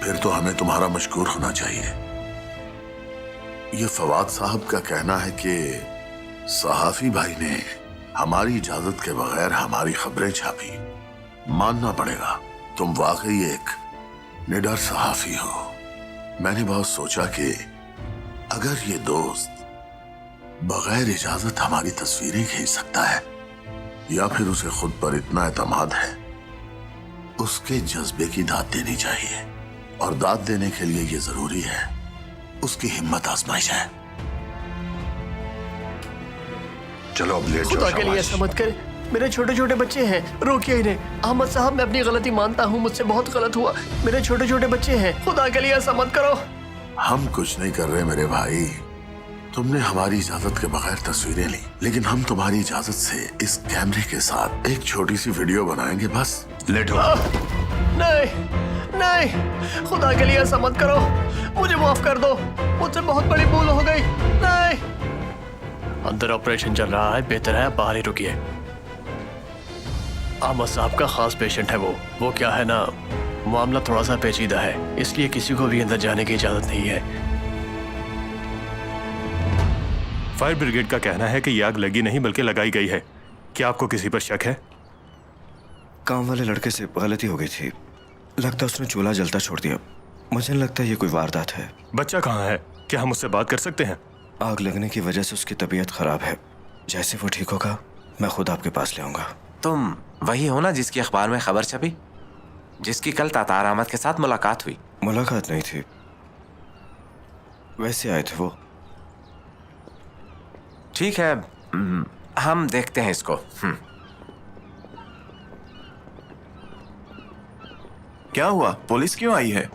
फिर तो हमें तुम्हारा मशकूर होना चाहिए। ये फवाद साहब का कहना है कि सहाफी भाई ने हमारी इजाजत के बगैर हमारी खबरें छापी। मानना पड़ेगा, तुम वाकई एक निडर सहाफी हो। मैंने बहुत सोचा कि अगर ये दोस्त बगैर इजाजत हमारी तस्वीरें खींच सकता है या फिर उसे खुद पर इतना एतमाद है, उसके जज्बे की दाद देनी चाहिए। और दाद देने के लिए ये जरूरी है उसकी हिम्मत आजमाइश है। चलो अब लेट जाओ। खुदा के लिए ऐसा मत कर, मेरे छोटे छोटे बच्चे हैं, रोकिए इन्हें। अहमद साहब, मैं अपनी गलती मानता हूँ, मुझसे बहुत गलत हुआ। मेरे छोटे छोटे बच्चे हैं, खुदा के लिए ऐसा मत करो। हम कुछ नहीं कर रहे मेरे भाई। तुमने हमारी इजाजत के बगैर तस्वीरें ली, लेकिन हम तुम्हारी इजाजत से इस कैमरे के साथ एक छोटी सी वीडियो बनाएंगे, बस। लेट हो। नहीं नहीं, खुदा के लिए ऐसा मत करो, मुझे माफ कर दो, मुझसे बहुत बड़ी भूल हो गई। नहीं। अंदर ऑपरेशन चल रहा है, बेहतर है बाहर ही रुकिए। अहमद साहब का खास पेशेंट है वो क्या है ना, मामला थोड़ा सा पेचीदा है, इसलिए किसी को भी अंदर जाने की इजाजत नहीं है। फायर ब्रिगेड का कहना है कि ये आग लगी नहीं बल्कि लगाई गई है। क्या आपको किसी पर शक है? काम वाले लड़के से गलती हो गई थी, लगता उसने चूल्हा जलता छोड़ दिया। मुझे नहीं लगता ये कोई वारदात है। बच्चा कहाँ है? क्या हम उससे बात कर सकते हैं? आग लगने की वजह से उसकी तबीयत खराब है, जैसे वो ठीक होगा मैं खुद आपके पास ले आऊंगा। तुम वही हो ना जिसकी अखबार में खबर छपी, जिसकी कल तातार अहमद के साथ मुलाकात हुई? मुलाकात नहीं थी, वैसे आए थे वो। ठीक है, हम देखते हैं इसको। क्या हुआ? पुलिस क्यों आई है?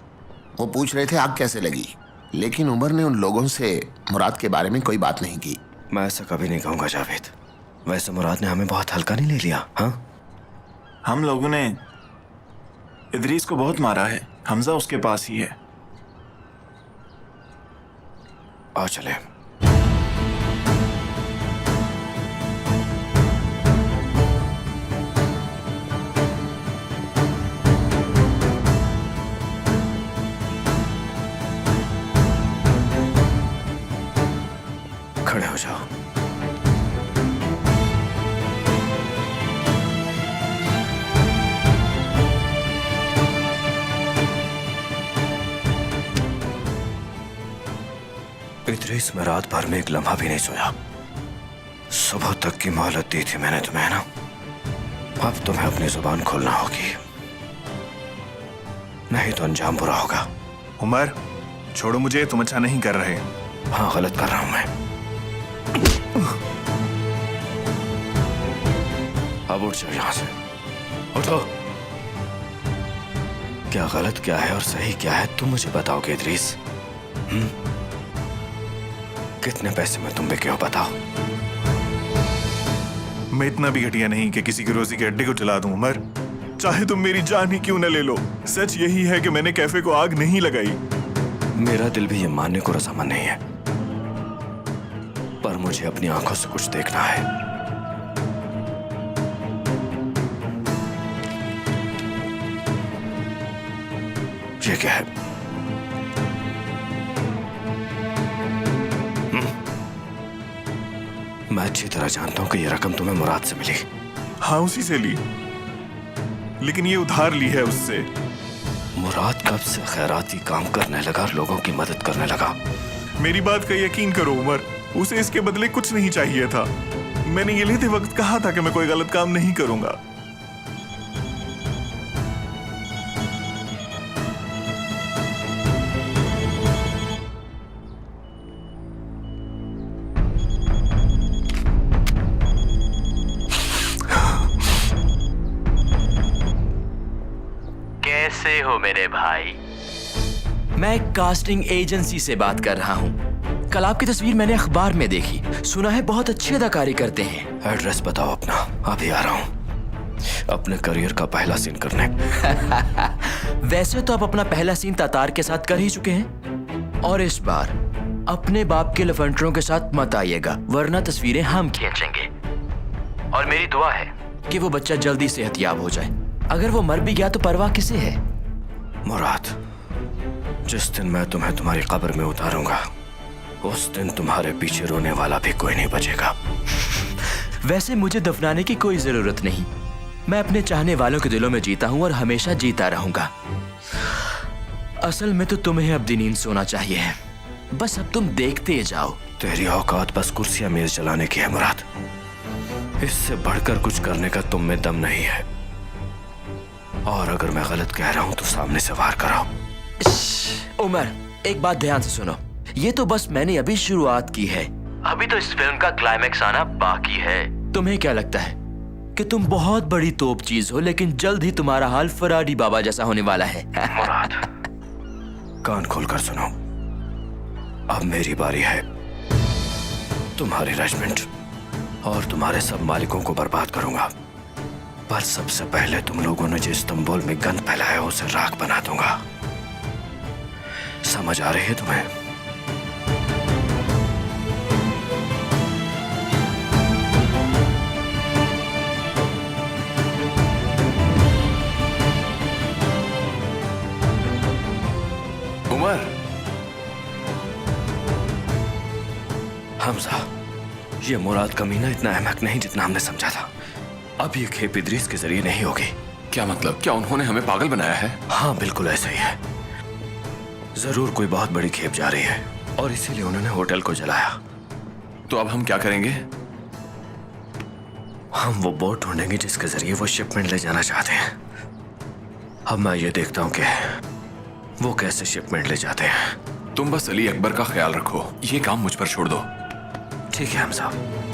वो पूछ रहे थे आग कैसे लगी, लेकिन उमर ने उन लोगों से मुराद के बारे में कोई बात नहीं की। मैं ऐसा कभी नहीं कहूंगा जावेद। वैसे मुराद ने हमें बहुत हल्का नहीं ले लिया। हाँ, हम लोगों ने इदरीस को बहुत मारा है, हमजा उसके पास ही है। आओ चले। खड़े हो जाओ। इदरीस, मैं रात भर में एक लम्हा भी नहीं सोया। सुबह तक की मोहलत दी थी मैंने तुम्हें ना, अब तुम्हें अपनी जुबान खोलना होगी, नहीं तो अंजाम बुरा होगा। उमर, छोड़ो मुझे, तुम अच्छा नहीं कर रहे। हाँ, गलत कर रहा हूं मैं। अब उठ जाओ यहां से, उठो। क्या गलत क्या है और सही क्या है तुम मुझे बताओगे इदरीस? कितने पैसे में तुम बिके हो बताओ। मैं इतना भी घटिया नहीं कि किसी की रोजी के अड्डे को जला दूं उमर, चाहे तुम मेरी जान ही क्यों न ले लो। सच यही है कि मैंने कैफे को आग नहीं लगाई। मेरा दिल भी ये मानने को रजामंद नहीं है, पर मुझे अपनी आंखों से कुछ देखना है। ये क्या है? मैं अच्छी तरह जानता हूं कि ये रकम तुम्हें मुराद से मिली। हाँ, उसी से ली, लेकिन ये उधार ली है उससे। मुराद कब से खैराती काम करने लगा, लोगों की मदद करने लगा। मेरी बात का यकीन करो उमर, उसे इसके बदले कुछ नहीं चाहिए था। मैंने ये लेते वक्त कहा था कि मैं कोई गलत काम नहीं करूंगा। कैसे हो मेरे भाई? मैं एक कास्टिंग एजेंसी से बात कर रहा हूँ। कल आपकी तस्वीर मैंने अखबार में देखी, सुना है बहुत अच्छी अदाकारी करते हैं। एड्रेस बताओ अपना, अभी आ रहा हूँ अपने करियर का पहला सीन करने। वैसे तो आप अपना पहला सीन तातार के साथ कर ही चुके हैं, और इस बार अपने बाप के लफंटरों के साथ मत आइएगा, वरना तस्वीरें हम खींचेंगे। और मेरी दुआ है कि वो बच्चा जल्दी सेहतयाब हो जाए। अगर वो मर भी गया तो परवाह किसे है? मुराद, जिस दिन मैं तुम्हें तुम्हारी कब्र में उतारूंगा उस दिन तुम्हारे पीछे रोने वाला भी कोई नहीं बचेगा। वैसे मुझे दफनाने की कोई जरूरत नहीं। मैं अपने चाहने वालों के दिलों में जीता हूं और हमेशा जीता रहूंगा। असल में तो तुम्हें अब नींद सोना चाहिए। बस अब तुम देखते जाओ। तेरी औकात बस कुर्सियां मेज चलाने की है मुराद। इससे बढ़कर कुछ करने का तुम में दम नहीं है। और अगर मैं गलत कह रहा हूं तो सामने से वार कराओ। उमर, एक बात ध्यान से सुनो। ये तो बस मैंने अभी शुरुआत की है। अभी तो इस फिल्म का क्लाइमैक्स आना बाकी है। तुम्हें क्या लगता है कि तुम बहुत बड़ी तोप चीज हो, लेकिन जल्द ही तुम्हारा हाल फराडी बाबा जैसा होने वाला है। मुराद, कान खोलकर सुनो। अब मेरी बारी है। तुम्हारी रेजिमेंट और तुम्हारे सब मालिकों को बर्बाद करूंगा, पर सबसे पहले तुम लोगों ने जो इस्तांबुल में गंद फैलाया उसे राख बना दूंगा। समझ आ रही है तुम्हें? उमर, हमजा, ये मुराद कमीना इतना अहमक नहीं जितना हमने समझा था। अब ये खेप इदरीस के जरिए नहीं होगी। क्या मतलब? क्या उन्होंने हमें पागल बनाया है? हाँ, बिल्कुल ऐसा ही है। जरूर कोई बहुत बड़ी खेप जा रही है और इसीलिए उन्होंने होटल को जलाया। तो अब हम क्या करेंगे? हम वो बोट ढूंढेंगे जिसके जरिए वो शिपमेंट ले जाना चाहते हैं। अब मैं ये देखता हूँ कि वो कैसे शिपमेंट ले जाते हैं। तुम बस अली अकबर का ख्याल रखो। ये काम मुझ पर छोड़ दो। ठीक है हम साहब।